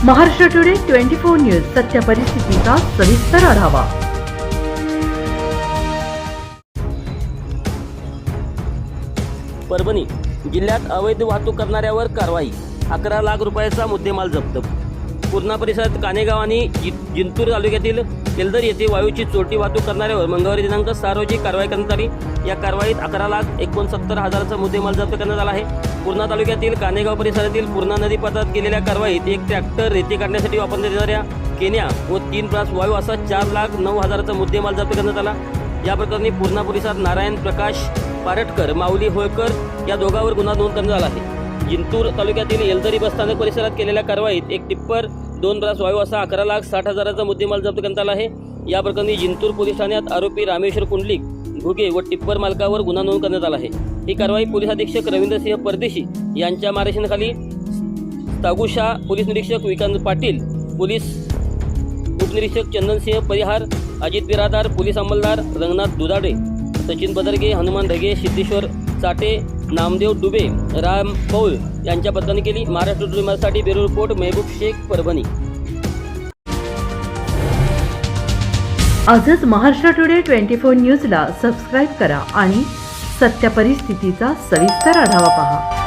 Maharashtra today 24 news सत्य परिस्थितीचा सविस्तर आढावा। परभणी जिल्ह्यात अवैध वाहतूक करणाऱ्यावर कारवाई, 11 लाख रुपयाचा मुद्देमाल जप्त। पूर्णा परिसरात कानेगाव आणि जिंतूर तालुक्यातील तेलदर येथे वायूची चोरटी वाहतूक करणाऱ्यावर मंगळवारी दिनांक 6 रोजी कारवाई करण्यात आली। या कारवाईत 11,69,000चा मुद्देमाल जप्त करण्यात आला आहे। पूर्णा तालुक्यातील कानेगाव परिसरातील पूर्णा नदी पात्रात केलेल्या कारवाईत एक ट्रॅक्टर रेती काढण्यासाठी वापरण्यात येणाऱ्या केन्या व 3 ब्रास वायू असा 4,09,000चा मुद्देमाल जप्त करण्यात आला। या प्रकरणी पूर्णा परिसरात नारायण प्रकाश पारटकर, माऊली होळकर या दोघांवर गुन्हा नोंद करण्यात आला आहे। जिंतूर तालुक्यातील येलदरी बसस्थानक परिसरात केलेल्या कारवाईत एक टिप्पर, 2 ब्रास वायू असा 11,60,000चा मुद्देमाल जप्त करण्यात आला आहे। या प्रकरणी जिंतूर पोलीस ठाण्यात आरोपी रामेश्वर कुंडलिक घुगे व टिप्पर मालकावर गुन्हा नोंद करण्यात आला आहे। ही कारवाई पोलीस अधीक्षक रवींद्रसिंह परदेशी यांच्या मार्गदर्शनाखाली तागुशा, पोलीस निरीक्षक विकांत पाटील, पोलीस उपनिरीक्षक चंदनसिंह परिहार, अजित बिरादार, पोलीस अंमलदार रंगनाथ दुधाडे, सचिन बदरगे, हनुमान ढगे, सिद्धेश्वर चाटे, नामदेव डुबे, राम पौल यांच्या पथकाने केली। महाराष्ट्र टुडेसाठी ब्युरो रिपोर्ट, महबूब शेख, परभणी। आजच महाराष्ट्र टुडे 24 न्यूजला सबस्क्राईब करा आणि सत्य परिस्थितीचा सविस्तर आढावा पहा।